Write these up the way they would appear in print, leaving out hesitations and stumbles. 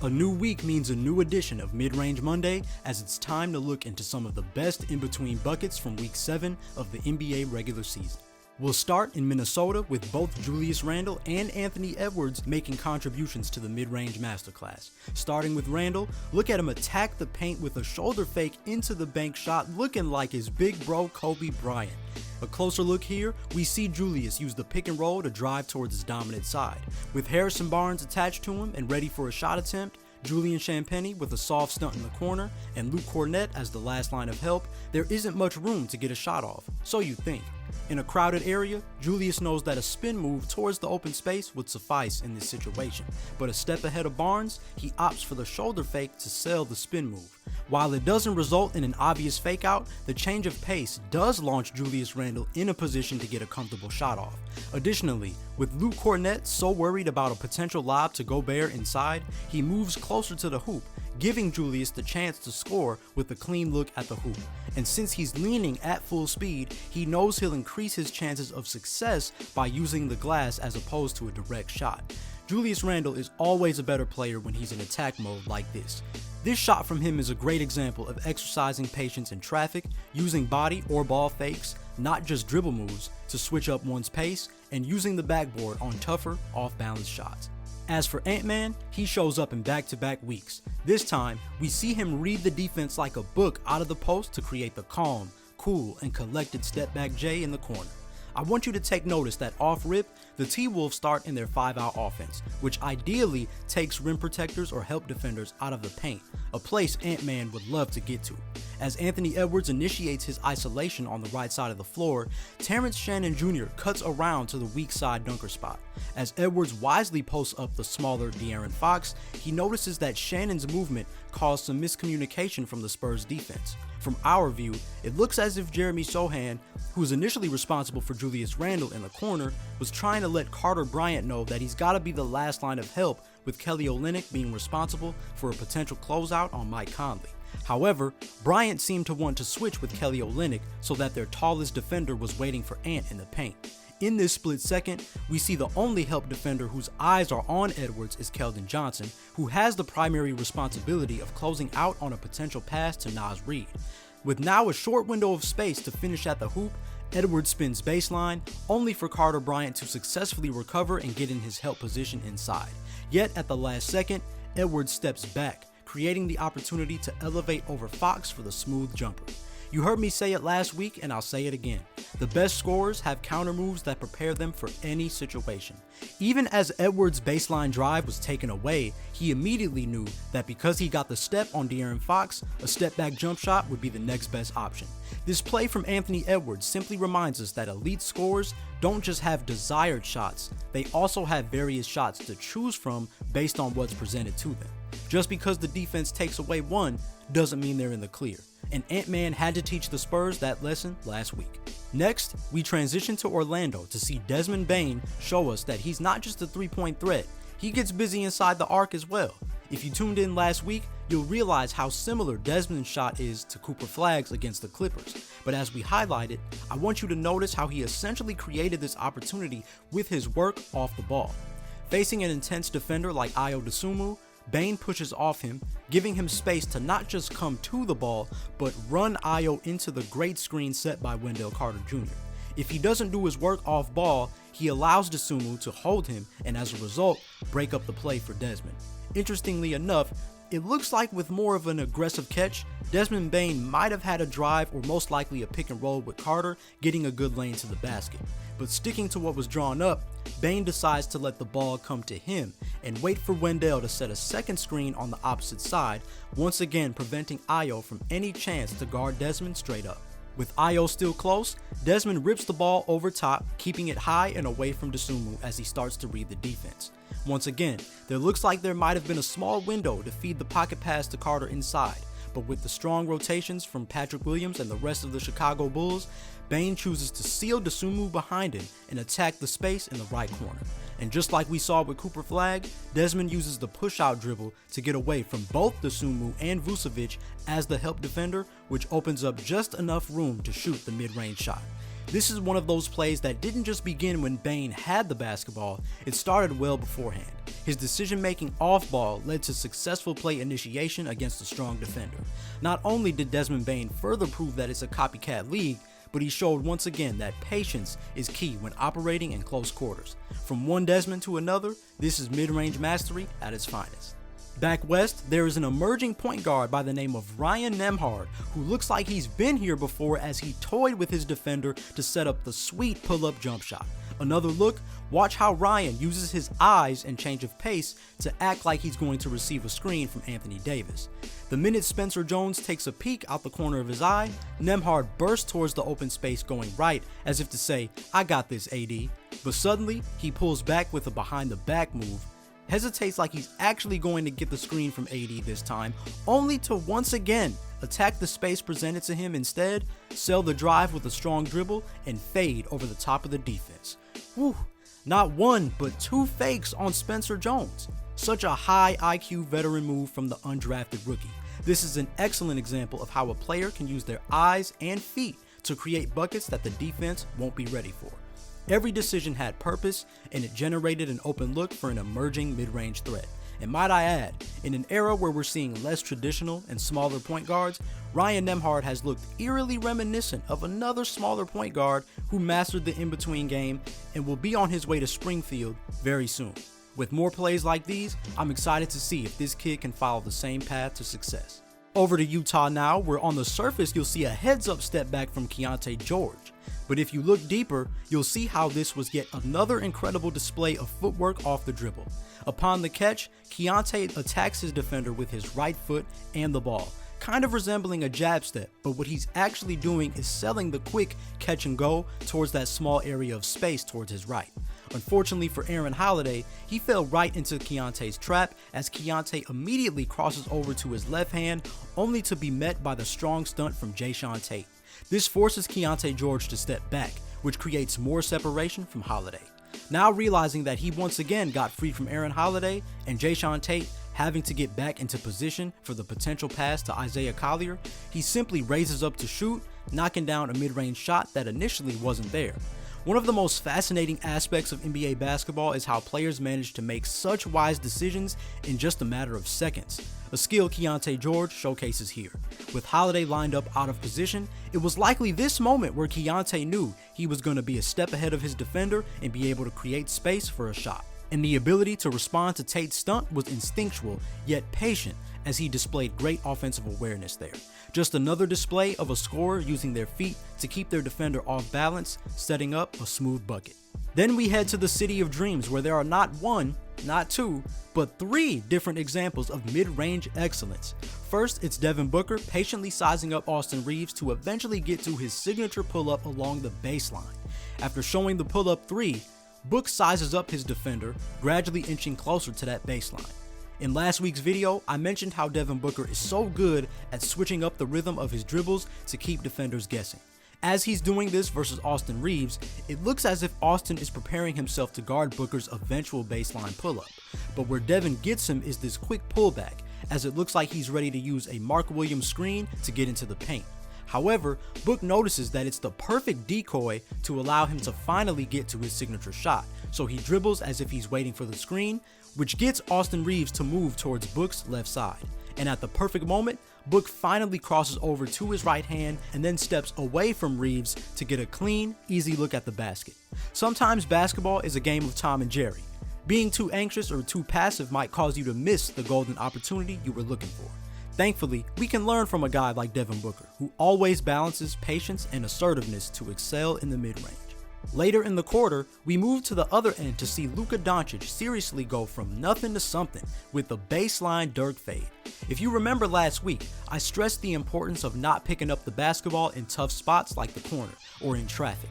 A new week means a new edition of Mid-Range Monday, as it's time to look into some of the best in-between buckets from Week 7 of the NBA regular season. We'll start in Minnesota with both Julius Randle and Anthony Edwards making contributions to the mid-range masterclass. Starting with Randle, look at him attack the paint with a shoulder fake into the bank shot looking like his big bro Kobe Bryant. A closer look here, we see Julius use the pick and roll to drive towards his dominant side. With Harrison Barnes attached to him and ready for a shot attempt, Julian Champagnie with a soft stunt in the corner, and Luke Kornet as the last line of help, there isn't much room to get a shot off, so you think. In a crowded area, Julius knows that a spin move towards the open space would suffice in this situation, but a step ahead of Barnes, he opts for the shoulder fake to sell the spin move. While it doesn't result in an obvious fake out, the change of pace does launch Julius Randle in a position to get a comfortable shot off. Additionally, with Luke Kornet so worried about a potential lob to Gobert inside, he moves closer to the hoop, giving Julius the chance to score with a clean look at the hoop. And since he's leaning at full speed, he knows he'll increase his chances of success by using the glass as opposed to a direct shot. Julius Randle is always a better player when he's in attack mode like this. This shot from him is a great example of exercising patience in traffic, using body or ball fakes, not just dribble moves, to switch up one's pace, and using the backboard on tougher, off-balance shots. As for Ant-Man, he shows up in back-to-back weeks. This time, we see him read the defense like a book out of the post to create the calm, cool, and collected step-back J in the corner. I want you to take notice that off-rip, the T-Wolves start in their 5-out offense, which ideally takes rim protectors or help defenders out of the paint, a place Ant-Man would love to get to. As Anthony Edwards initiates his isolation on the right side of the floor, Terrence Shannon Jr. cuts around to the weak side dunker spot. As Edwards wisely posts up the smaller De'Aaron Fox, he notices that Shannon's movement caused some miscommunication from the Spurs defense. From our view, it looks as if Jeremy Sohan, who was initially responsible for Julius Randle in the corner, was trying to let Carter Bryant know that he's got to be the last line of help, with Kelly Olynyk being responsible for a potential closeout on Mike Conley. However, Bryant seemed to want to switch with Kelly Olynyk so that their tallest defender was waiting for Ant in the paint. In this split second, we see the only help defender whose eyes are on Edwards is Keldon Johnson, who has the primary responsibility of closing out on a potential pass to Naz Reid. With now a short window of space to finish at the hoop, Edwards spins baseline, only for Carter Bryant to successfully recover and get in his help position inside. Yet at the last second, Edwards steps back, creating the opportunity to elevate over Fox for the smooth jumper. You heard me say it last week, and I'll say it again. The best scorers have counter moves that prepare them for any situation. Even as Edwards' baseline drive was taken away, he immediately knew that because he got the step on De'Aaron Fox, a step-back jump shot would be the next best option. This play from Anthony Edwards simply reminds us that elite scorers don't just have desired shots, they also have various shots to choose from based on what's presented to them. Just because the defense takes away one doesn't mean they're in the clear, and Ant-Man had to teach the Spurs that lesson last week. Next, we transition to Orlando to see Desmond Bane show us that he's not just a three-point threat, he gets busy inside the arc as well. If you tuned in last week, you'll realize how similar Desmond's shot is to Cooper Flagg's against the Clippers, but as we highlighted, I want you to notice how he essentially created this opportunity with his work off the ball. Facing an intense defender like Ayo Dosunmu, Bane pushes off him, giving him space to not just come to the ball, but run Ayo into the great screen set by Wendell Carter Jr. If he doesn't do his work off ball, he allows Dosunmu to hold him and as a result, break up the play for Desmond. Interestingly enough, it looks like with more of an aggressive catch, Desmond Bane might have had a drive or most likely a pick and roll with Carter, getting a good lane to the basket. But sticking to what was drawn up, Bane decides to let the ball come to him and wait for Wendell to set a second screen on the opposite side, once again preventing Ayo from any chance to guard Desmond straight up. With Ayo still close, Desmond rips the ball over top, keeping it high and away from Dosunmu as he starts to read the defense. Once again, there looks like there might have been a small window to feed the pocket pass to Carter inside, but with the strong rotations from Patrick Williams and the rest of the Chicago Bulls, Bane chooses to seal Dosunmu behind him and attack the space in the right corner. And just like we saw with Cooper Flagg, Desmond uses the push-out dribble to get away from both Dosunmu and Vucevic as the help defender, which opens up just enough room to shoot the mid-range shot. This is one of those plays that didn't just begin when Bane had the basketball, it started well beforehand. His decision-making off-ball led to successful play initiation against a strong defender. Not only did Desmond Bane further prove that it's a copycat league, but he showed once again that patience is key when operating in close quarters. From one Desmond to another, this is mid-range mastery at its finest. Back west, there is an emerging point guard by the name of Ryan Nembhard, who looks like he's been here before as he toyed with his defender to set up the sweet pull-up jump shot. Another look, watch how Ryan uses his eyes and change of pace to act like he's going to receive a screen from Anthony Davis. The minute Spencer Jones takes a peek out the corner of his eye, Nembhard bursts towards the open space going right as if to say, "I got this, AD." But suddenly, he pulls back with a behind the back move, hesitates like he's actually going to get the screen from AD this time, only to once again attack the space presented to him instead, sell the drive with a strong dribble, and fade over the top of the defense. Whew, not one, but two fakes on Spencer Jones. Such a high IQ veteran move from the undrafted rookie. This is an excellent example of how a player can use their eyes and feet to create buckets that the defense won't be ready for. Every decision had purpose, and it generated an open look for an emerging mid-range threat. And might I add, in an era where we're seeing less traditional and smaller point guards, Ryan Nembhard has looked eerily reminiscent of another smaller point guard who mastered the in-between game and will be on his way to Springfield very soon. With more plays like these, I'm excited to see if this kid can follow the same path to success. Over to Utah now, where on the surface you'll see a heads-up step back from Keyonte George. But if you look deeper, you'll see how this was yet another incredible display of footwork off the dribble. Upon the catch, Keyonte attacks his defender with his right foot and the ball, kind of resembling a jab step, but what he's actually doing is selling the quick catch and go towards that small area of space towards his right. Unfortunately for Aaron Holiday, he fell right into Keontae's trap as Keyonte immediately crosses over to his left hand, only to be met by the strong stunt from Jae'Sean Tate. This forces Keyonte George to step back, which creates more separation from Holiday. Now realizing that he once again got free from Aaron Holiday and Jae'Sean Tate having to get back into position for the potential pass to Isaiah Collier, he simply raises up to shoot, knocking down a mid-range shot that initially wasn't there. One of the most fascinating aspects of NBA basketball is how players manage to make such wise decisions in just a matter of seconds, a skill Keyonte George showcases here. With Holiday lined up out of position, it was likely this moment where Keyonte knew he was going to be a step ahead of his defender and be able to create space for a shot. And the ability to respond to Tate's stunt was instinctual, yet patient, as he displayed great offensive awareness there. Just another display of a scorer using their feet to keep their defender off balance, setting up a smooth bucket. Then we head to the City of Dreams, where there are not one, not two, but three different examples of mid-range excellence. First, it's Devin Booker patiently sizing up Austin Reaves to eventually get to his signature pull-up along the baseline. After showing the pull-up three, Book sizes up his defender, gradually inching closer to that baseline. In last week's video, I mentioned how Devin Booker is so good at switching up the rhythm of his dribbles to keep defenders guessing. As he's doing this versus Austin Reaves, it looks as if Austin is preparing himself to guard Booker's eventual baseline pull-up. But where Devin gets him is this quick pullback, as it looks like he's ready to use a Mark Williams screen to get into the paint. However, Book notices that it's the perfect decoy to allow him to finally get to his signature shot, so he dribbles as if he's waiting for the screen, which gets Austin Reaves to move towards Book's left side. And at the perfect moment, Book finally crosses over to his right hand and then steps away from Reaves to get a clean, easy look at the basket. Sometimes basketball is a game of Tom and Jerry. Being too anxious or too passive might cause you to miss the golden opportunity you were looking for. Thankfully, we can learn from a guy like Devin Booker, who always balances patience and assertiveness to excel in the mid-range. Later in the quarter, we move to the other end to see Luka Doncic seriously go from nothing to something with the baseline Dirk fade. If you remember last week, I stressed the importance of not picking up the basketball in tough spots like the corner or in traffic.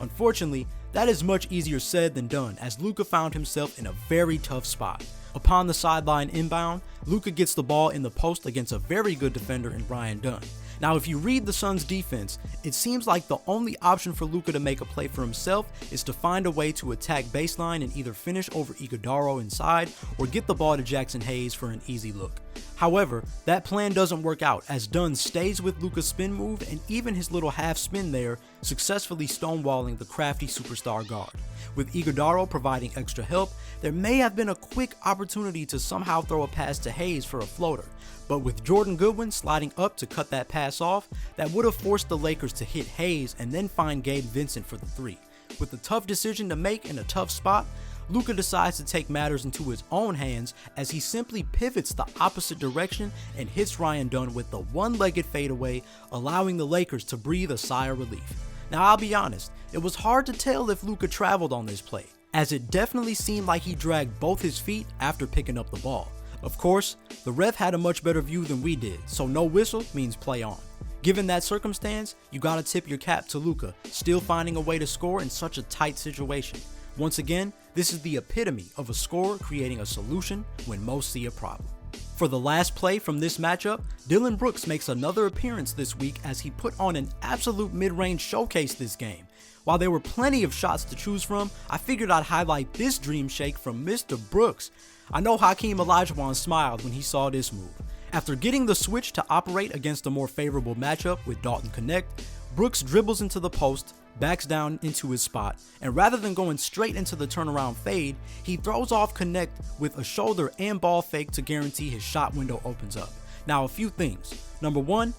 Unfortunately, that is much easier said than done, as Luka found himself in a very tough spot. Upon the sideline inbound, Luka gets the ball in the post against a very good defender in Brian Dunn. Now, if you read the Suns' defense, it seems like the only option for Luka to make a play for himself is to find a way to attack baseline and either finish over Iguodala inside or get the ball to Jackson Hayes for an easy look. However, that plan doesn't work out as Dunn stays with Luka's spin move, and even his little half spin there successfully stonewalling the crafty superstar guard. With Iguodala providing extra help, there may have been a quick opportunity to somehow throw a pass to Hayes for a floater, but with Jordan Goodwin sliding up to cut that pass off, that would have forced the Lakers to hit Hayes and then find Gabe Vincent for the three. With a tough decision to make in a tough spot, Luka decides to take matters into his own hands as he simply pivots the opposite direction and hits Ryan Dunn with the one-legged fadeaway, allowing the Lakers to breathe a sigh of relief. Now I'll be honest, it was hard to tell if Luka traveled on this play, as it definitely seemed like he dragged both his feet after picking up the ball. Of course, the ref had a much better view than we did, so no whistle means play on. Given that circumstance, you gotta tip your cap to Luka, still finding a way to score in such a tight situation. Once again, this is the epitome of a scorer creating a solution when most see a problem. For the last play from this matchup, Dillon Brooks makes another appearance this week as he put on an absolute mid-range showcase this game. While there were plenty of shots to choose from, I figured I'd highlight this dream shake from Mr. Brooks. I know Hakeem Olajuwon smiled when he saw this move. After getting the switch to operate against a more favorable matchup with Dalton Connect, Brooks dribbles into the post, backs down into his spot, and rather than going straight into the turnaround fade, he throws off Connect with a shoulder and ball fake to guarantee his shot window opens up. Now a few things. Number one,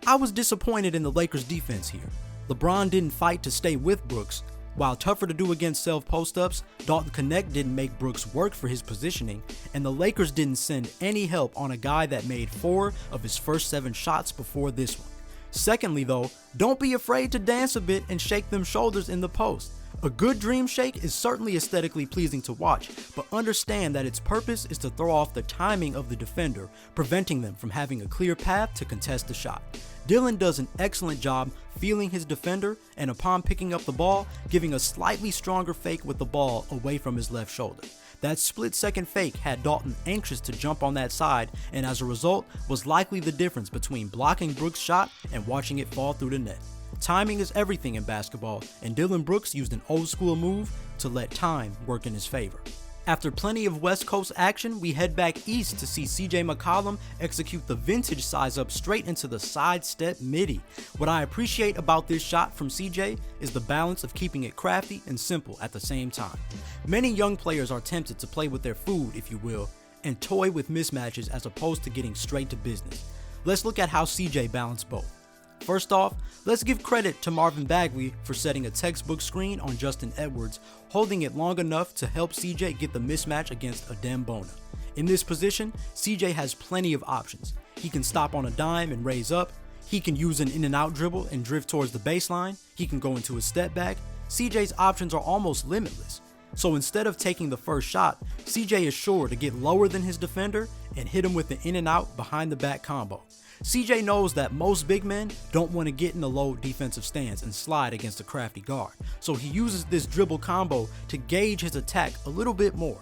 I was disappointed in the Lakers defense here. LeBron didn't fight to stay with Brooks. While tougher to do against self post-ups, Dalton Connect didn't make Brooks work for his positioning, and the Lakers didn't send any help on a guy that made 4 of his first 7 shots before this one. Secondly though, don't be afraid to dance a bit and shake them shoulders in the post. A good dream shake is certainly aesthetically pleasing to watch, but understand that its purpose is to throw off the timing of the defender, preventing them from having a clear path to contest the shot. Dillon does an excellent job feeling his defender and upon picking up the ball, giving a slightly stronger fake with the ball away from his left shoulder. That split-second fake had Dalton anxious to jump on that side, and as a result was likely the difference between blocking Brooks' shot and watching it fall through the net. Timing is everything in basketball, and Dillon Brooks used an old-school move to let time work in his favor. After plenty of West Coast action, we head back east to see CJ McCollum execute the vintage size up straight into the sidestep midi. What I appreciate about this shot from CJ is the balance of keeping it crafty and simple at the same time. Many young players are tempted to play with their food, if you will, and toy with mismatches as opposed to getting straight to business. Let's look at how CJ balanced both. First off, let's give credit to Marvin Bagley for setting a textbook screen on Justin Edwards, holding it long enough to help CJ get the mismatch against Adem Bona. In this position, CJ has plenty of options. He can stop on a dime and raise up, he can use an in and out dribble and drift towards the baseline, he can go into a step back. CJ's options are almost limitless. So instead of taking the first shot, CJ is sure to get lower than his defender and hit him with the in and out behind the back combo. CJ knows that most big men don't want to get in a low defensive stance and slide against a crafty guard, so he uses this dribble combo to gauge his attack a little bit more.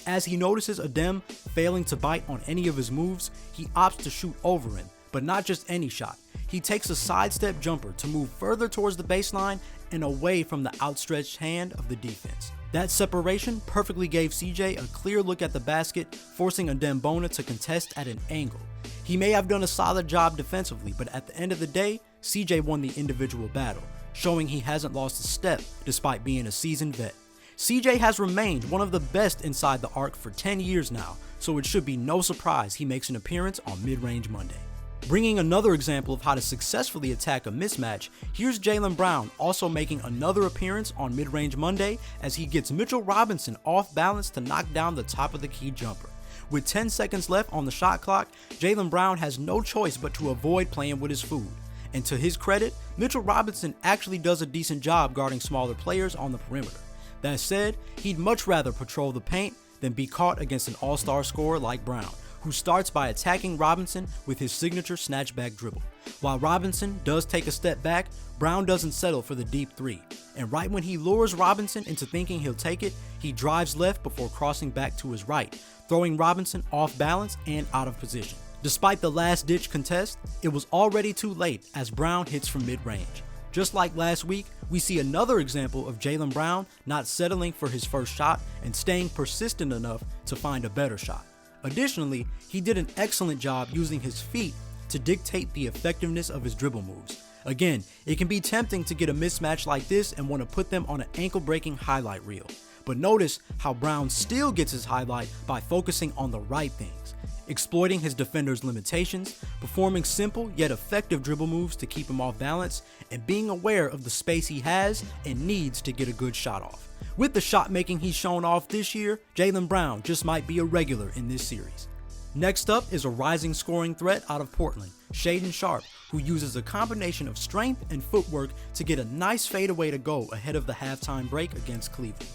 As he notices Adem failing to bite on any of his moves, he opts to shoot over him, but not just any shot. He takes a sidestep jumper to move further towards the baseline and away from the outstretched hand of the defense. That separation perfectly gave CJ a clear look at the basket, forcing Adem Bona to contest at an angle. He may have done a solid job defensively, but at the end of the day, CJ won the individual battle, showing he hasn't lost a step despite being a seasoned vet. CJ has remained one of the best inside the arc for 10 years now, so it should be no surprise he makes an appearance on Mid-Range Monday. Bringing another example of how to successfully attack a mismatch, here's Jaylen Brown also making another appearance on Mid-Range Monday as he gets Mitchell Robinson off balance to knock down the top of the key jumper. With 10 seconds left on the shot clock, Jaylen Brown has no choice but to avoid playing with his food. And to his credit, Mitchell Robinson actually does a decent job guarding smaller players on the perimeter. That said, he'd much rather patrol the paint than be caught against an all-star scorer like Brown, who starts by attacking Robinson with his signature snatchback dribble. While Robinson does take a step back, Brown doesn't settle for the deep three. And right when he lures Robinson into thinking he'll take it, he drives left before crossing back to his right, throwing Robinson off balance and out of position. Despite the last-ditch contest, it was already too late as Brown hits from mid-range. Just like last week, we see another example of Jaylen Brown not settling for his first shot and staying persistent enough to find a better shot. Additionally, he did an excellent job using his feet to dictate the effectiveness of his dribble moves. Again, it can be tempting to get a mismatch like this and want to put them on an ankle-breaking highlight reel. But notice how Brown still gets his highlight by focusing on the right things, exploiting his defender's limitations, performing simple yet effective dribble moves to keep him off balance, and being aware of the space he has and needs to get a good shot off. With the shot making he's shown off this year, Jaylen Brown just might be a regular in this series. Next up is a rising scoring threat out of Portland, Shaedon Sharpe, who uses a combination of strength and footwork to get a nice fadeaway to go ahead of the halftime break against Cleveland.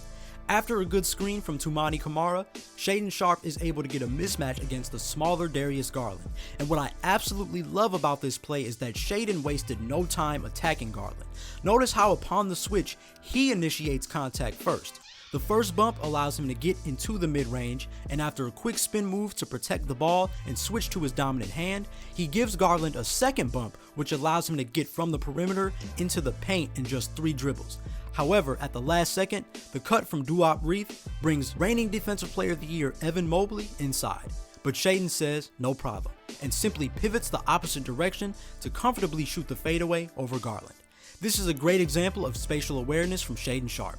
After a good screen from Toumani Camara, Shaedon Sharpe is able to get a mismatch against the smaller Darius Garland. And what I absolutely love about this play is that Shaedon wasted no time attacking Garland. Notice how upon the switch, he initiates contact first. The first bump allows him to get into the mid-range, and after a quick spin move to protect the ball and switch to his dominant hand, he gives Garland a second bump, which allows him to get from the perimeter into the paint in just 3 dribbles. However, at the last second, the cut from Reaves brings reigning Defensive Player of the Year Evan Mobley inside. But Shaedon says no problem, and simply pivots the opposite direction to comfortably shoot the fadeaway over Garland. This is a great example of spatial awareness from Shaedon Sharpe.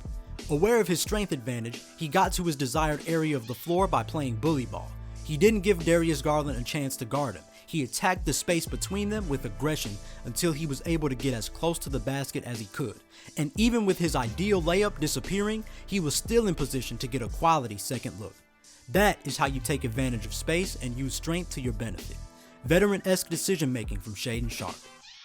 Aware of his strength advantage, he got to his desired area of the floor by playing bully ball. He didn't give Darius Garland a chance to guard him. He attacked the space between them with aggression until he was able to get as close to the basket as he could. And even with his ideal layup disappearing, he was still in position to get a quality second look. That is how you take advantage of space and use strength to your benefit. Veteran-esque decision making from Shaedon Sharpe.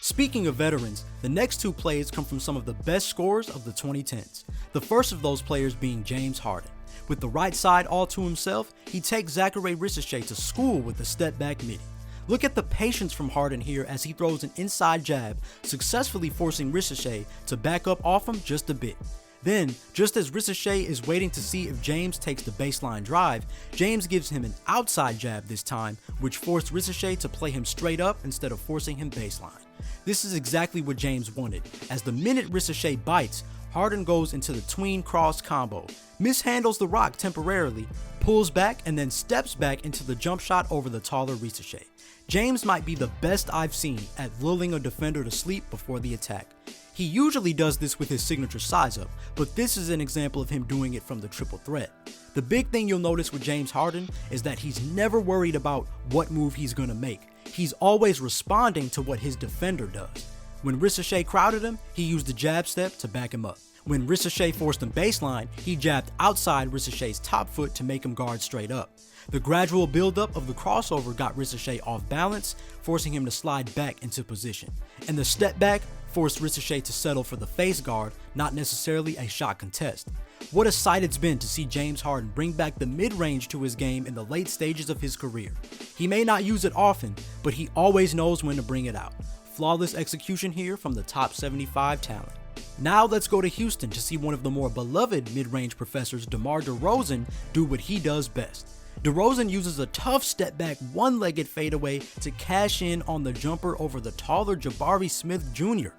Speaking of veterans, the next 2 plays come from some of the best scorers of the 2010s. The first of those players being James Harden. With the right side all to himself, he takes Zaccharie Risacher to school with a step-back midi. Look at the patience from Harden here as he throws an inside jab, successfully forcing Risacher to back up off him just a bit. Then, just as Risacher is waiting to see if James takes the baseline drive, James gives him an outside jab this time, which forced Risacher to play him straight up instead of forcing him baseline. This is exactly what James wanted, as the minute Risacher bites, Harden goes into the tween cross combo, mishandles the rock temporarily, pulls back, and then steps back into the jump shot over the taller Risacher. James might be the best I've seen at lulling a defender to sleep before the attack. He usually does this with his signature size up, but this is an example of him doing it from the triple threat. The big thing you'll notice with James Harden is that he's never worried about what move he's gonna make. He's always responding to what his defender does. When Risacher crowded him, he used the jab step to back him up. When Risacher forced him baseline, he jabbed outside Risacher's top foot to make him guard straight up. The gradual buildup of the crossover got Risacher off balance, forcing him to slide back into position. And the step back forced Risacher to settle for the face guard, not necessarily a shot contest. What a sight it's been to see James Harden bring back the mid-range to his game in the late stages of his career. He may not use it often, but he always knows when to bring it out. Flawless execution here from the top 75 talent. Now let's go to Houston to see one of the more beloved mid-range professors, DeMar Derozan, do what he does best. DeRozan uses a tough step-back one-legged fadeaway to cash in on the jumper over the taller Jabari Smith Jr.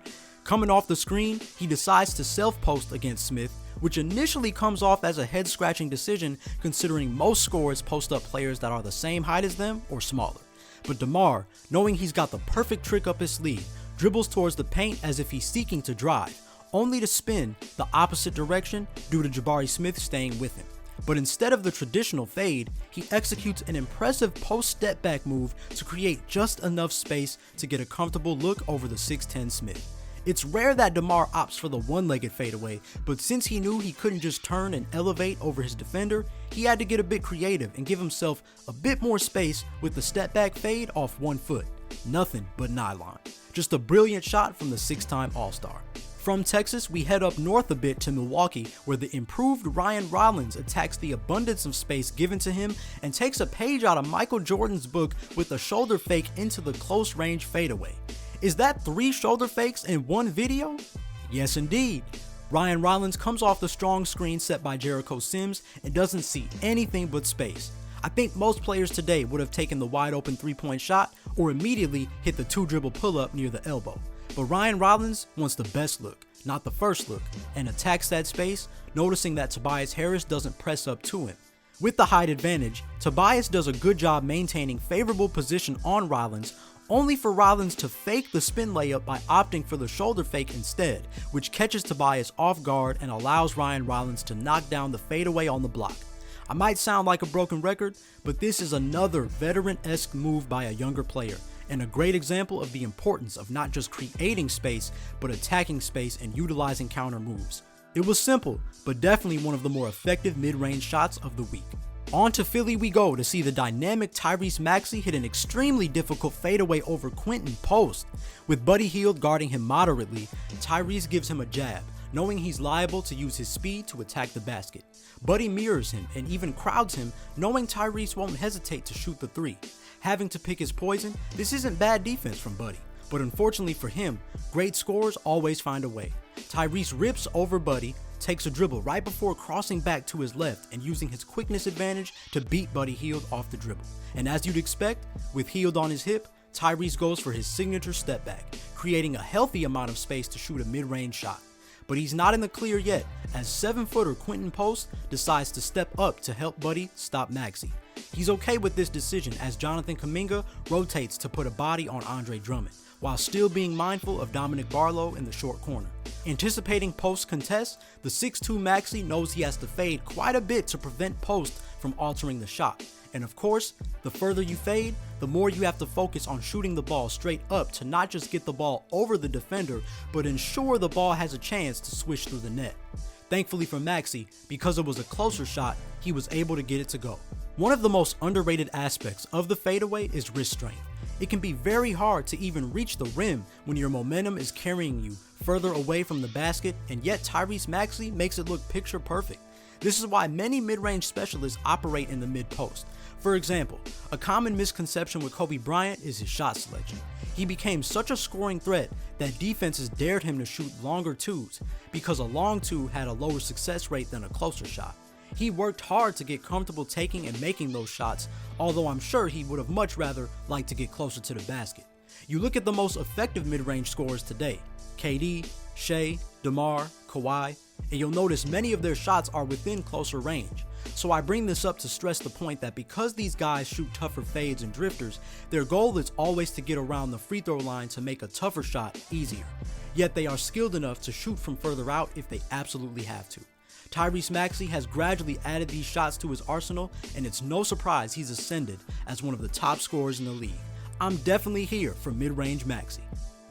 Coming off the screen, he decides to self-post against Smith, which initially comes off as a head-scratching decision considering most scorers post up players that are the same height as them or smaller. But DeMar, knowing he's got the perfect trick up his sleeve, dribbles towards the paint as if he's seeking to drive, only to spin the opposite direction due to Jabari Smith staying with him. But instead of the traditional fade, he executes an impressive post step back move to create just enough space to get a comfortable look over the 6'10 Smith. It's rare that DeMar opts for the one-legged fadeaway, but since he knew he couldn't just turn and elevate over his defender, he had to get a bit creative and give himself a bit more space with the step back fade off 1 foot. Nothing but nylon. Just a brilliant shot from the 6-time All-Star. From Texas, we head up north a bit to Milwaukee, where the improved Ryan Rollins attacks the abundance of space given to him and takes a page out of Michael Jordan's book with a shoulder fake into the close range fadeaway. Is that 3 shoulder fakes in one video? Yes indeed. Ryan Rollins comes off the strong screen set by Jericho Sims and doesn't see anything but space. I think most players today would have taken the wide open 3-point shot or immediately hit the 2-dribble pull-up near the elbow. But Ryan Rollins wants the best look, not the first look, and attacks that space, noticing that Tobias Harris doesn't press up to him. With the height advantage, Tobias does a good job maintaining favorable position on Rollins, only for Rollins to fake the spin layup by opting for the shoulder fake instead, which catches Tobias off guard and allows Ryan Rollins to knock down the fadeaway on the block. I might sound like a broken record, but this is another veteran-esque move by a younger player, and a great example of the importance of not just creating space, but attacking space and utilizing counter moves. It was simple, but definitely one of the more effective mid-range shots of the week. On to Philly we go to see the dynamic Tyrese Maxey hit an extremely difficult fadeaway over Quentin Post. With Buddy Hield guarding him moderately, Tyrese gives him a jab, knowing he's liable to use his speed to attack the basket. Buddy mirrors him and even crowds him, knowing Tyrese won't hesitate to shoot the three. Having to pick his poison, this isn't bad defense from Buddy, but unfortunately for him, great scorers always find a way. Tyrese rips over Buddy, takes a dribble right before crossing back to his left and using his quickness advantage to beat Buddy Hield off the dribble. And as you'd expect, with Hield on his hip, Tyrese goes for his signature step back, creating a healthy amount of space to shoot a mid-range shot. But he's not in the clear yet, as 7-footer Quentin Post decides to step up to help Buddy stop Maxey. He's okay with this decision as Jonathan Kuminga rotates to put a body on Andre Drummond, while still being mindful of Dominic Barlow in the short corner. Anticipating Post's contest, the 6'2 Maxey knows he has to fade quite a bit to prevent Post from altering the shot. And of course, the further you fade, the more you have to focus on shooting the ball straight up to not just get the ball over the defender, but ensure the ball has a chance to swish through the net. Thankfully for Maxey, because it was a closer shot, he was able to get it to go. One of the most underrated aspects of the fadeaway is wrist strength. It can be very hard to even reach the rim when your momentum is carrying you further away from the basket, and yet Tyrese Maxey makes it look picture perfect. This is why many mid-range specialists operate in the mid-post. For example, a common misconception with Kobe Bryant is his shot selection. He became such a scoring threat that defenses dared him to shoot longer twos because a long two had a lower success rate than a closer shot. He worked hard to get comfortable taking and making those shots, although I'm sure he would have much rather liked to get closer to the basket. You look at the most effective mid-range scorers today, KD, Shai, DeMar, Kawhi, and you'll notice many of their shots are within closer range. So I bring this up to stress the point that because these guys shoot tougher fades and drifters, their goal is always to get around the free throw line to make a tougher shot easier. Yet they are skilled enough to shoot from further out if they absolutely have to. Tyrese Maxey has gradually added these shots to his arsenal, and it's no surprise he's ascended as one of the top scorers in the league. I'm definitely here for mid-range Maxey.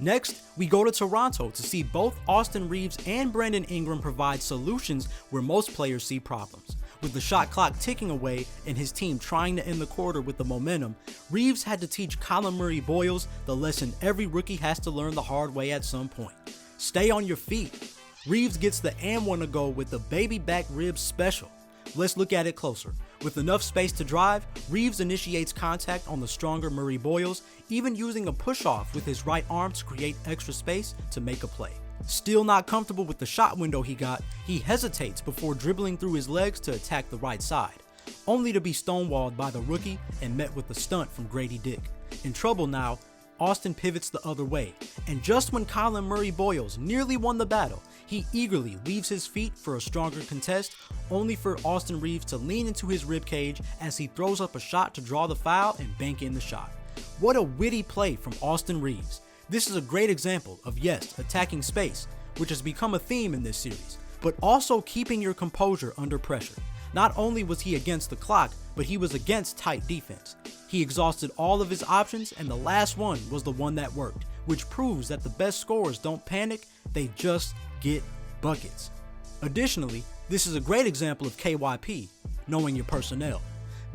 Next, we go to Toronto to see both Austin Reaves and Brandon Ingram provide solutions where most players see problems. With the shot clock ticking away and his team trying to end the quarter with the momentum, Reaves had to teach Colin Murray Boyles the lesson every rookie has to learn the hard way at some point. Stay on your feet. Reaves gets the and one to go with the baby back rib special. Let's look at it closer. With enough space to drive, Reaves initiates contact on the stronger Murray Boyles, even using a push-off with his right arm to create extra space to make a play. Still not comfortable with the shot window he got, he hesitates before dribbling through his legs to attack the right side, only to be stonewalled by the rookie and met with a stunt from Grady Dick. In trouble now, Austin pivots the other way, and just when Colin Murray Boyles nearly won the battle, he eagerly leaves his feet for a stronger contest, only for Austin Reaves to lean into his ribcage as he throws up a shot to draw the foul and bank in the shot. What a witty play from Austin Reaves. This is a great example of, yes, attacking space, which has become a theme in this series, but also keeping your composure under pressure. Not only was he against the clock, but he was against tight defense. He exhausted all of his options, and the last one was the one that worked, which proves that the best scorers don't panic, they just get buckets. Additionally, this is a great example of KYP, knowing your personnel.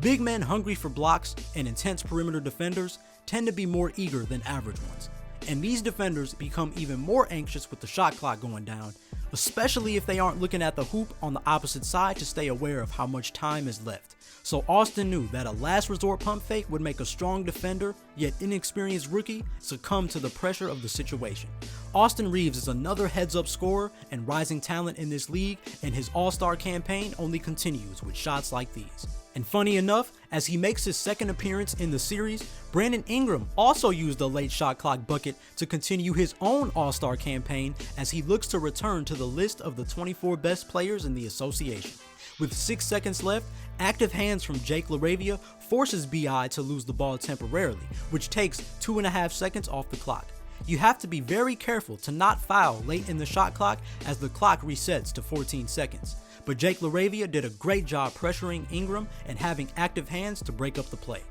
Big men hungry for blocks and intense perimeter defenders tend to be more eager than average ones, and these defenders become even more anxious with the shot clock going down, especially if they aren't looking at the hoop on the opposite side to stay aware of how much time is left. So Austin knew that a last resort pump fake would make a strong defender, yet inexperienced rookie, succumb to the pressure of the situation. Austin Reaves is another heads-up scorer and rising talent in this league, and his all-star campaign only continues with shots like these. And funny enough, as he makes his second appearance in the series, Brandon Ingram also used a late shot clock bucket to continue his own all-star campaign as he looks to return to the list of the 24 best players in the association. With 6 seconds left, active hands from Jake LaRavia forces BI to lose the ball temporarily, which takes 2.5 seconds off the clock. You have to be very careful to not foul late in the shot clock as the clock resets to 14 seconds. But Jake LaRavia did a great job pressuring Ingram and having active hands to break up the play.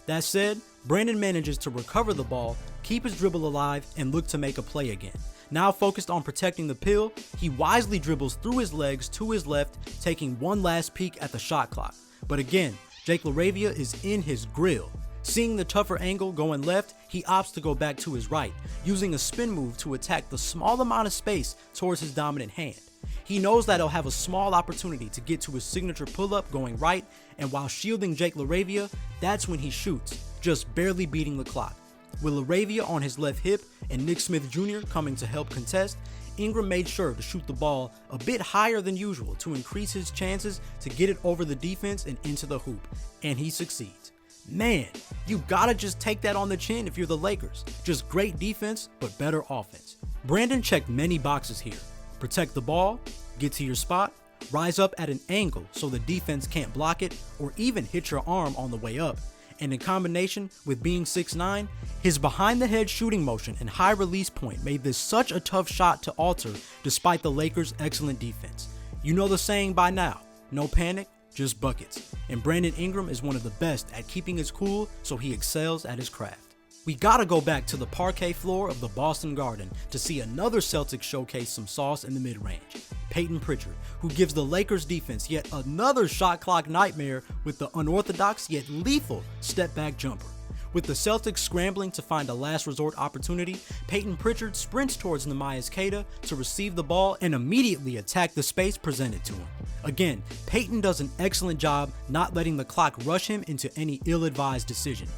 That said, Brandon manages to recover the ball, keep his dribble alive, and look to make a play again. Now focused on protecting the pill, he wisely dribbles through his legs to his left, taking one last peek at the shot clock. But again, Jake LaRavia is in his grill. Seeing the tougher angle going left, he opts to go back to his right, using a spin move to attack the small amount of space towards his dominant hand. He knows that he'll have a small opportunity to get to his signature pull-up going right, and while shielding Jake LaRavia, that's when he shoots, just barely beating the clock. With LaRavia on his left hip and Nick Smith Jr. coming to help contest, Ingram made sure to shoot the ball a bit higher than usual to increase his chances to get it over the defense and into the hoop, and he succeeds. Man, you gotta just take that on the chin if you're the Lakers. Just great defense, but better offense. Brandon checked many boxes here. Protect the ball, get to your spot, rise up at an angle so the defense can't block it or even hit your arm on the way up. And in combination with being 6'9", his behind the head shooting motion and high release point made this such a tough shot to alter despite the Lakers' excellent defense. You know the saying by now, no panic, just buckets. And Brandon Ingram is one of the best at keeping his cool, so he excels at his craft. We gotta go back to the parquet floor of the Boston Garden to see another Celtics showcase some sauce in the mid-range. Payton Pritchard, who gives the Lakers defense yet another shot clock nightmare with the unorthodox yet lethal step-back jumper. With the Celtics scrambling to find a last resort opportunity, Payton Pritchard sprints towards Neemias Queta to receive the ball and immediately attack the space presented to him. Again, Payton does an excellent job not letting the clock rush him into any ill-advised decision.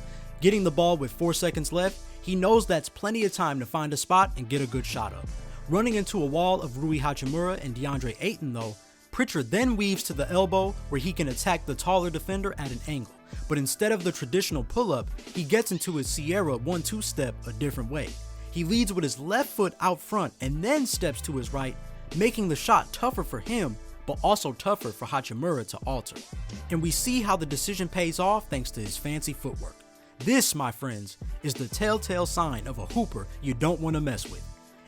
Getting the ball with 4 seconds left, he knows that's plenty of time to find a spot and get a good shot up. Running into a wall of Rui Hachimura and DeAndre Ayton though, Pritchard then weaves to the elbow where he can attack the taller defender at an angle. But instead of the traditional pull-up, he gets into his Sierra 1-2 step a different way. He leads with his left foot out front and then steps to his right, making the shot tougher for him, but also tougher for Hachimura to alter. And we see how the decision pays off thanks to his fancy footwork. This, my friends, is the telltale sign of a hooper you don't want to mess with.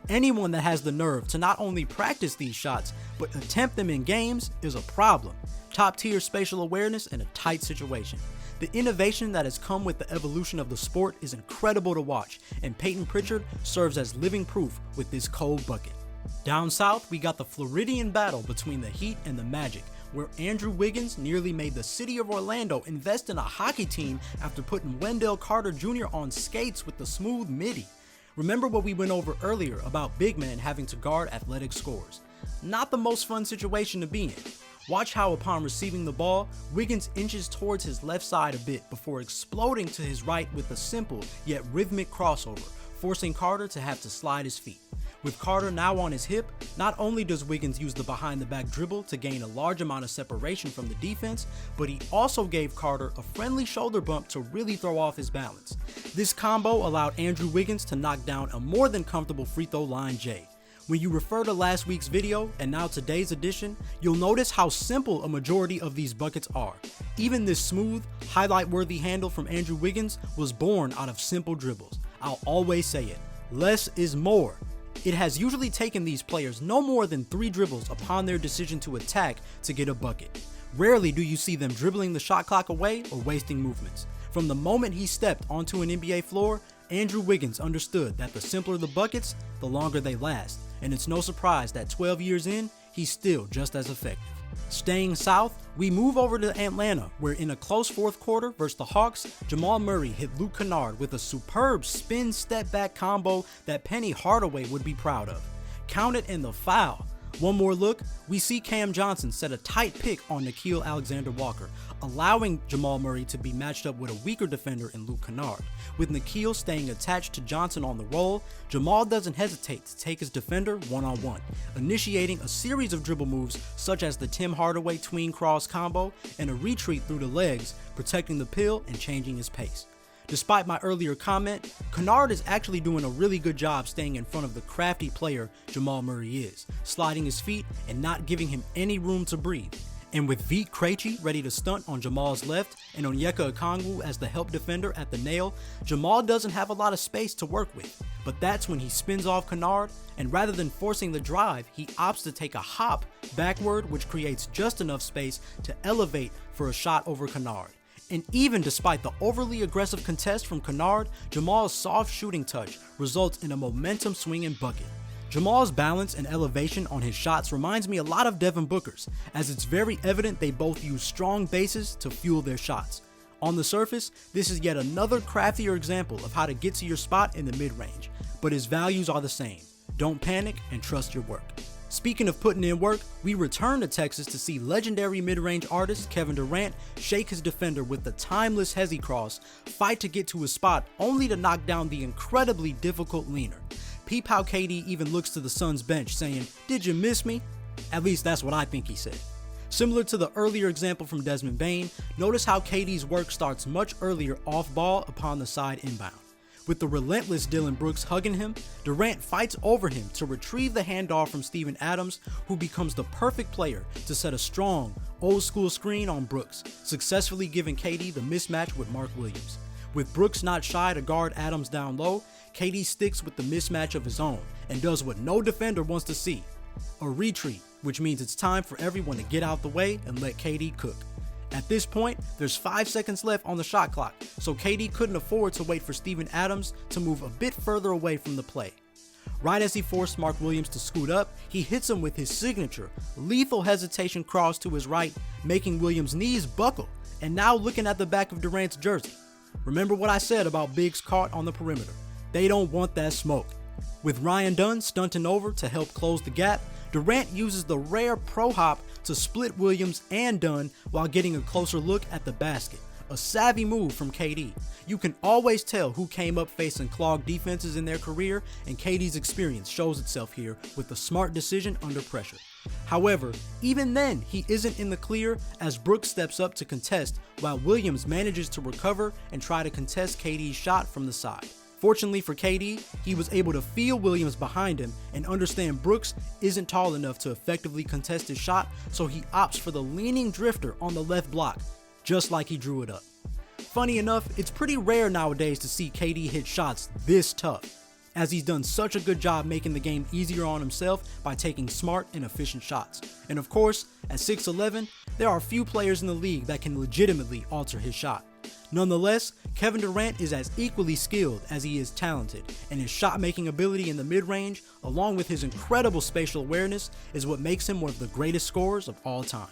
Anyone that has the nerve to not only practice these shots, but attempt them in games is a problem. Top tier spatial awareness in a tight situation. The innovation that has come with the evolution of the sport is incredible to watch, and Payton Pritchard serves as living proof with this cold bucket. Down south, we got the Floridian battle between the Heat and the Magic, where Andrew Wiggins nearly made the city of Orlando invest in a hockey team after putting Wendell Carter Jr. on skates with the smooth midi. Remember what we went over earlier about big men having to guard athletic scores. Not the most fun situation to be in. Watch how upon receiving the ball, Wiggins inches towards his left side a bit before exploding to his right with a simple yet rhythmic crossover, forcing Carter to have to slide his feet. With Carter now on his hip, not only does Wiggins use the behind-the-back dribble to gain a large amount of separation from the defense, but he also gave Carter a friendly shoulder bump to really throw off his balance. This combo allowed Andrew Wiggins to knock down a more than comfortable free throw line J. When you refer to last week's video and now today's edition, you'll notice how simple a majority of these buckets are. Even this smooth, highlight-worthy handle from Andrew Wiggins was born out of simple dribbles. I'll always say it, less is more. It has usually taken these players no more than 3 dribbles upon their decision to attack to get a bucket. Rarely do you see them dribbling the shot clock away or wasting movements. From the moment he stepped onto an NBA floor, Andrew Wiggins understood that the simpler the buckets, the longer they last, and it's no surprise that 12 years in, he's still just as effective. Staying south, we move over to Atlanta, where in a close fourth quarter versus the Hawks, Jamal Murray hit Luke Kennard with a superb spin step-back combo that Penny Hardaway would be proud of. Count it in the foul. One more look, we see Cam Johnson set a tight pick on Nickeil Alexander-Walker, allowing Jamal Murray to be matched up with a weaker defender in Luke Kennard. With Nickeil staying attached to Johnson on the roll, Jamal doesn't hesitate to take his defender one-on-one, initiating a series of dribble moves such as the Tim Hardaway tween cross combo and a retreat through the legs, protecting the pill and changing his pace. Despite my earlier comment, Kennard is actually doing a really good job staying in front of the crafty player Jamal Murray is, sliding his feet and not giving him any room to breathe. And with Vit Krejci ready to stunt on Jamal's left and Onyeka Okongwu as the help defender at the nail, Jamal doesn't have a lot of space to work with. But that's when he spins off Kennard, and rather than forcing the drive, he opts to take a hop backward, which creates just enough space to elevate for a shot over Kennard. And even despite the overly aggressive contest from Kennard, Jamal's soft shooting touch results in a momentum swinging bucket. Jamal's balance and elevation on his shots reminds me a lot of Devin Booker's, as it's very evident they both use strong bases to fuel their shots. On the surface, this is yet another craftier example of how to get to your spot in the mid-range, but his values are the same. Don't panic and trust your work. Speaking of putting in work, we return to Texas to see legendary mid-range artist Kevin Durant shake his defender with the timeless hezzy cross, fight to get to his spot only to knock down the incredibly difficult leaner. Peep how KD even looks to the Suns bench saying, "Did you miss me?" At least that's what I think he said. Similar to the earlier example from Desmond Bane, notice how KD's work starts much earlier off ball upon the side inbound. With the relentless Dillon Brooks hugging him, Durant fights over him to retrieve the handoff from Steven Adams, who becomes the perfect player to set a strong, old-school screen on Brooks, successfully giving KD the mismatch with Mark Williams. With Brooks not shy to guard Adams down low, KD sticks with the mismatch of his own and does what no defender wants to see: a retreat, which means it's time for everyone to get out the way and let KD cook. At this point, there's 5 seconds left on the shot clock, so KD couldn't afford to wait for Steven Adams to move a bit further away from the play. Right as he forced Mark Williams to scoot up, he hits him with his signature, lethal hesitation cross to his right, making Williams' knees buckle, and now looking at the back of Durant's jersey. Remember what I said about bigs caught on the perimeter. They don't want that smoke. With Ryan Dunn stunting over to help close the gap, Durant uses the rare pro hop to split Williams and Dunn while getting a closer look at the basket. A savvy move from KD. You can always tell who came up facing clogged defenses in their career, and KD's experience shows itself here with a smart decision under pressure. However, even then, he isn't in the clear as Brooks steps up to contest while Williams manages to recover and try to contest KD's shot from the side. Fortunately for KD, he was able to feel Williams behind him and understand Brooks isn't tall enough to effectively contest his shot, so he opts for the leaning drifter on the left block, just like he drew it up. Funny enough, it's pretty rare nowadays to see KD hit shots this tough, as he's done such a good job making the game easier on himself by taking smart and efficient shots. And of course, at 6'11", there are few players in the league that can legitimately alter his shot. Nonetheless, Kevin Durant is as equally skilled as he is talented, and his shot-making ability in the mid-range, along with his incredible spatial awareness, is what makes him one of the greatest scorers of all time.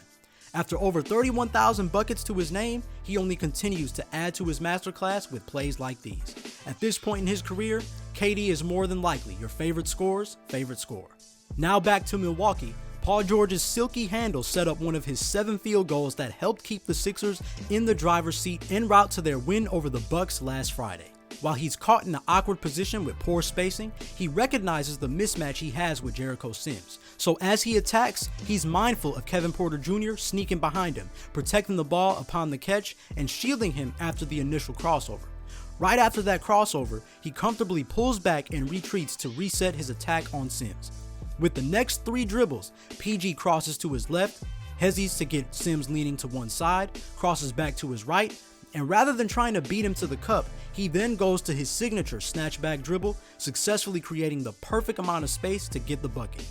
After over 31,000 buckets to his name, he only continues to add to his masterclass with plays like these. At this point in his career, KD is more than likely your favorite scorer's favorite scorer. Now back to Milwaukee. Paul George's silky handle set up one of his 7 field goals that helped keep the Sixers in the driver's seat en route to their win over the Bucks last Friday. While he's caught in an awkward position with poor spacing, he recognizes the mismatch he has with Jericho Sims. So as he attacks, he's mindful of Kevin Porter Jr. sneaking behind him, protecting the ball upon the catch and shielding him after the initial crossover. Right after that crossover, he comfortably pulls back and retreats to reset his attack on Sims. With the next 3 dribbles, PG crosses to his left, hezzies to get Sims leaning to one side, crosses back to his right, and rather than trying to beat him to the cup, he then goes to his signature snatchback dribble, successfully creating the perfect amount of space to get the bucket.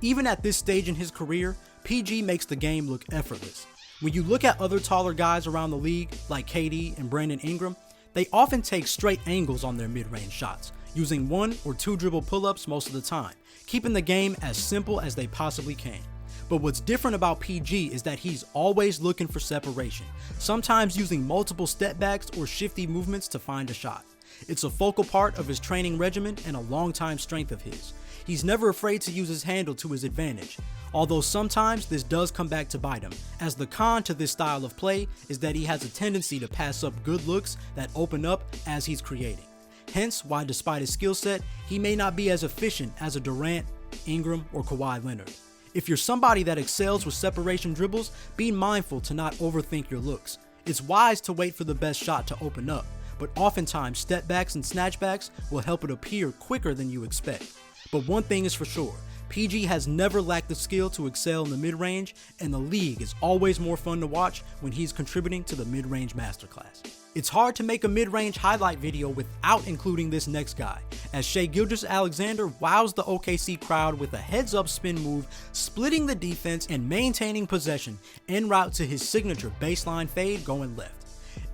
Even at this stage in his career, PG makes the game look effortless. When you look at other taller guys around the league, like KD and Brandon Ingram, they often take straight angles on their mid-range shots, using 1 or 2 dribble pull-ups most of the time, keeping the game as simple as they possibly can. But what's different about PG is that he's always looking for separation, sometimes using multiple step backs or shifty movements to find a shot. It's a focal part of his training regimen and a longtime strength of his. He's never afraid to use his handle to his advantage, although sometimes this does come back to bite him, as the con to this style of play is that he has a tendency to pass up good looks that open up as he's creating. Hence why despite his skill set, he may not be as efficient as a Durant, Ingram, or Kawhi Leonard. If you're somebody that excels with separation dribbles, be mindful to not overthink your looks. It's wise to wait for the best shot to open up, but oftentimes step backs and snatchbacks will help it appear quicker than you expect. But one thing is for sure, PG has never lacked the skill to excel in the mid-range, and the league is always more fun to watch when he's contributing to the mid-range masterclass. It's hard to make a mid-range highlight video without including this next guy, as Shai Gilgeous-Alexander wows the OKC crowd with a heads-up spin move, splitting the defense and maintaining possession en route to his signature baseline fade going left.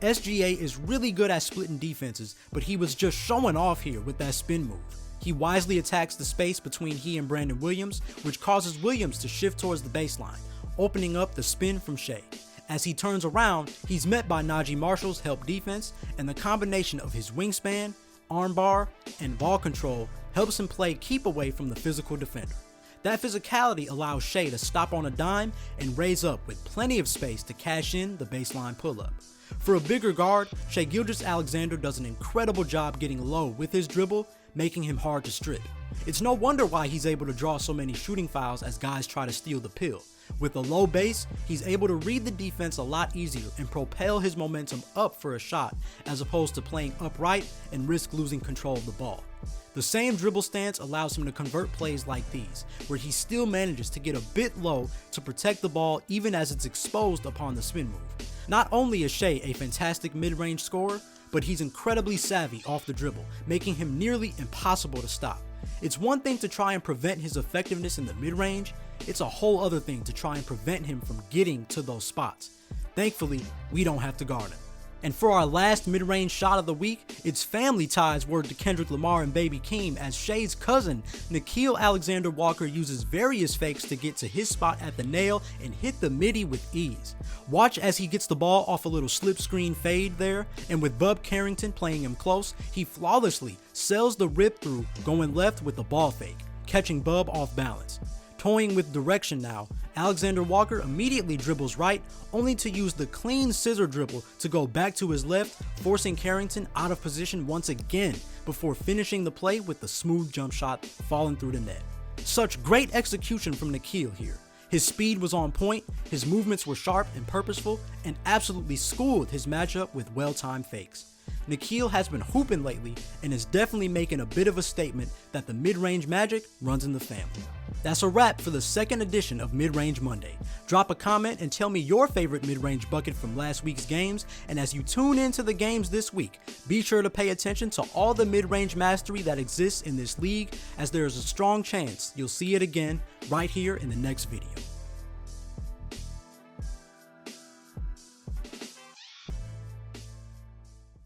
SGA is really good at splitting defenses, but he was just showing off here with that spin move. He wisely attacks the space between he and Brandon Williams, which causes Williams to shift towards the baseline, opening up the spin from Shai. As he turns around, he's met by Najee Marshall's help defense, and the combination of his wingspan, armbar, and ball control helps him play keep away from the physical defender. That physicality allows Shai to stop on a dime and raise up with plenty of space to cash in the baseline pull-up. For a bigger guard, Shai Gilgeous-Alexander does an incredible job getting low with his dribble, making him hard to strip. It's no wonder why he's able to draw so many shooting fouls as guys try to steal the pill. With a low base, he's able to read the defense a lot easier and propel his momentum up for a shot, as opposed to playing upright and risk losing control of the ball. The same dribble stance allows him to convert plays like these, where he still manages to get a bit low to protect the ball even as it's exposed upon the spin move. Not only is Shai a fantastic mid-range scorer, but he's incredibly savvy off the dribble, making him nearly impossible to stop. It's one thing to try and prevent his effectiveness in the mid-range, it's a whole other thing to try and prevent him from getting to those spots. Thankfully, we don't have to guard him. And for our last mid-range shot of the week, it's family ties word to Kendrick Lamar and Baby Keem, as Shai's cousin, Nickeil Alexander-Walker, uses various fakes to get to his spot at the nail and hit the midi with ease. Watch as he gets the ball off a little slip screen fade there, and with Bub Carrington playing him close, he flawlessly sells the rip through going left with the ball fake, catching Bub off balance. Toying with direction now, Alexander-Walker immediately dribbles right, only to use the clean scissor dribble to go back to his left, forcing Carrington out of position once again before finishing the play with the smooth jump shot falling through the net. Such great execution from Nickeil here. His speed was on point, his movements were sharp and purposeful, and absolutely schooled his matchup with well-timed fakes. Nickeil has been hooping lately and is definitely making a bit of a statement that the mid-range magic runs in the family. That's a wrap for the second edition of Mid-Range Monday. Drop a comment and tell me your favorite mid-range bucket from last week's games, and as you tune into the games this week, be sure to pay attention to all the mid-range mastery that exists in this league, as there is a strong chance you'll see it again right here in the next video.